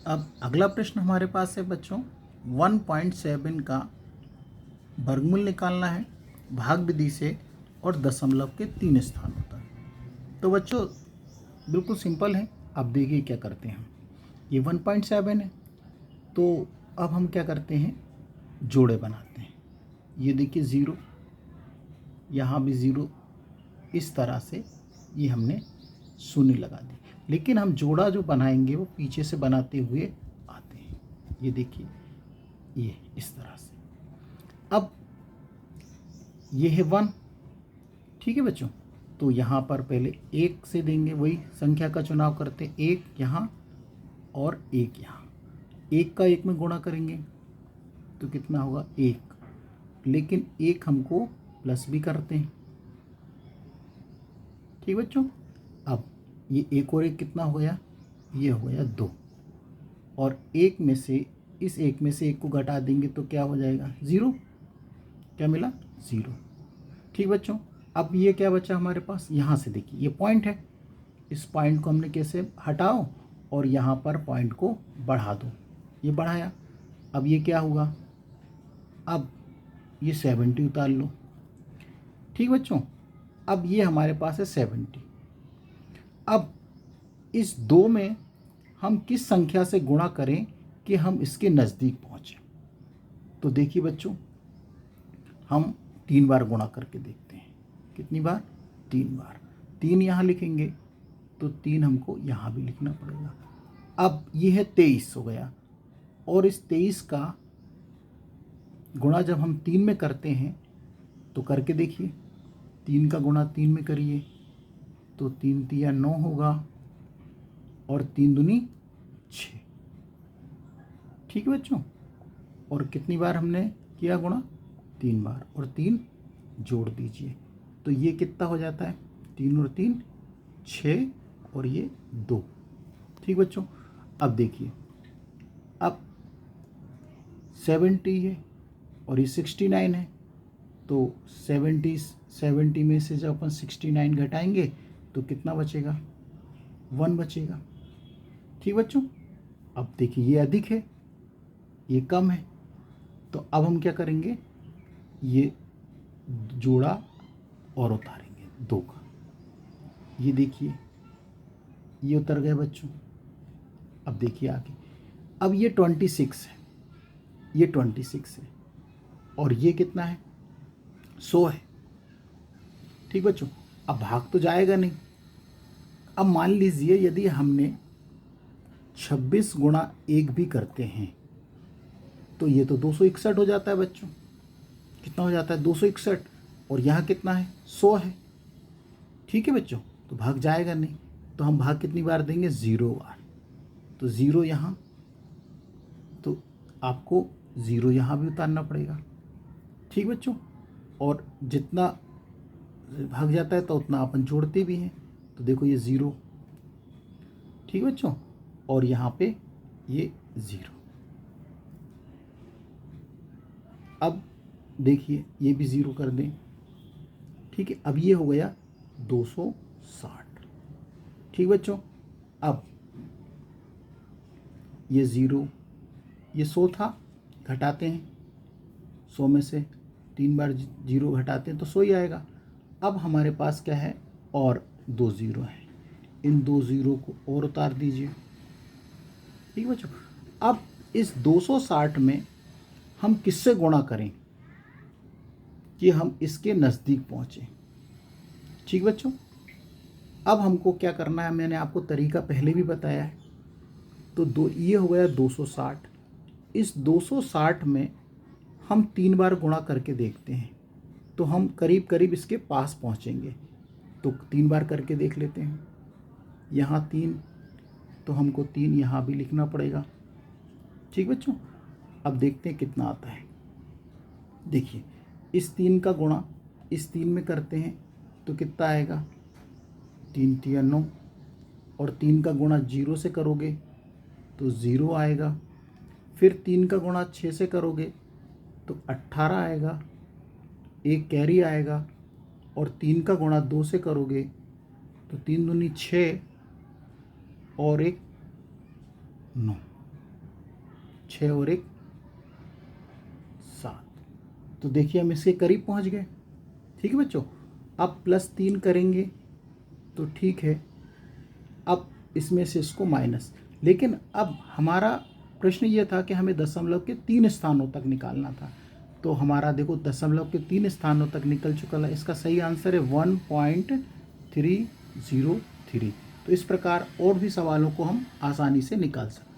अब अगला प्रश्न हमारे पास है बच्चों 1.7 का वर्गमूल निकालना है भाग विधि से और दशमलव के 3 स्थानों तक। तो बच्चों बिल्कुल सिंपल है। अब देखिए क्या करते हैं, ये 1.7 है तो अब हम क्या करते हैं, जोड़े बनाते हैं। ये देखिए 0, यहाँ भी 0, इस तरह से ये हमने शून्य लगा दी। लेकिन हम जोड़ा जो बनाएंगे वो पीछे से बनाते हुए आते हैं। ये देखिए ये इस तरह से। अब ये है 1, ठीक है बच्चों। तो यहाँ पर पहले 1 से देंगे, वही संख्या का चुनाव करते हैं। 1 यहाँ और 1 यहाँ। 1 का 1 में गुणा करेंगे तो कितना होगा 1, लेकिन 1 हमको प्लस भी करते हैं, ठीक बच्चों। अब ये 1 और 1 कितना हो गया, ये हो गया 2, और 1 में से इस 1 में से 1 को घटा देंगे तो क्या हो जाएगा 0। क्या मिला 0, ठीक बच्चों। अब ये क्या बचा हमारे पास, यहाँ से देखिए ये पॉइंट है, इस पॉइंट को हमने कैसे हटाओ और यहाँ पर पॉइंट को बढ़ा दो, ये बढ़ाया। अब ये क्या हुआ, अब ये 70 उतार लो, ठीक बच्चों। अब ये हमारे पास है 70। अब इस 2 में हम किस संख्या से गुणा करें कि हम इसके नज़दीक पहुँचें। तो देखिए बच्चों हम 3 बार गुणा करके देखते हैं। कितनी बार, 3 बार। 3 यहाँ लिखेंगे तो 3 हमको यहाँ भी लिखना पड़ेगा। अब ये है 23 हो गया, और इस 23 का गुणा जब हम 3 में करते हैं तो करके देखिए, 3 का गुणा 3 में करिए तो 3 तिया 9 होगा और 3 दूनी 6, ठीक है बच्चों। और कितनी बार हमने किया गुणा, 3 बार, और 3 जोड़ दीजिए तो ये कितना हो जाता है, 3 और 3 6, और ये 2, ठीक बच्चों। अब देखिए अब 70 है और ये 69 है, तो 70 में से जब अपन 69 घटाएंगे तो कितना बचेगा, 1 बचेगा, ठीक बच्चों। अब देखिए ये अधिक है, ये कम है, तो अब हम क्या करेंगे, ये जोड़ा और उतारेंगे 2 का। ये देखिए ये उतर गए बच्चों। अब देखिए आगे, अब ये 26 है, ये 26 है, और ये कितना है 100 है, ठीक बच्चों। अब भाग तो जाएगा नहीं। अब मान लीजिए यदि हमने 26 गुणा 1 भी करते हैं तो ये तो 261 हो जाता है बच्चों। कितना हो जाता है 261, और यहाँ कितना है 100 है, ठीक है बच्चों। तो भाग जाएगा नहीं, तो हम भाग कितनी बार देंगे, 0 बार। तो 0 यहाँ, तो आपको 0 यहाँ भी उतारना पड़ेगा, ठीक बच्चों। और जितना भाग जाता है तो उतना अपन जोड़ते भी हैं, तो देखो ये 0, ठीक बच्चों, और यहाँ पे ये 0। अब देखिए ये भी 0 कर दें, ठीक है। अब ये हो गया 260, ठीक बच्चों। अब ये 0, ये 100 था, घटाते हैं 100 में से 3 बार 0 घटाते हैं तो 100 ही आएगा। अब हमारे पास क्या है, और 2 0 हैं, इन 2 0 को और उतार दीजिए, ठीक बच्चों। अब इस 260 में हम किससे गुणा करें कि हम इसके नज़दीक पहुँचें, ठीक बच्चों। अब हमको क्या करना है, मैंने आपको तरीका पहले भी बताया है। तो ये हो गया 260। इस 260 में हम 3 बार गुणा करके देखते हैं तो हम करीब करीब इसके पास पहुंचेंगे। तो 3 बार करके देख लेते हैं। यहाँ 3, तो हमको 3 यहाँ भी लिखना पड़ेगा, ठीक बच्चों। अब देखते हैं कितना आता है। देखिए इस 3 का गुणा इस 3 में करते हैं तो कितना आएगा, 3 तिया 9, और 3 का गुणा 0 से करोगे तो 0 आएगा। फिर 3 का गुणा 6 से करोगे तो 18 आएगा, एक कैरी आएगा, और 3 का गुणा 2 से करोगे तो 3 दूनी 6 और 1 9, 6 और 1 7। तो देखिए हम इसके करीब पहुंच गए। ठीक है बच्चों, अब +3 करेंगे तो ठीक है, अब इसमें से इसको माइनस। लेकिन अब हमारा प्रश्न ये था कि हमें दशमलव के 3 स्थानों तक निकालना था। तो हमारा देखो दशमलव के 3 स्थानों तक निकल चुका है। इसका सही आंसर है 1.303। तो इस प्रकार और भी सवालों को हम आसानी से निकाल सकते हैं।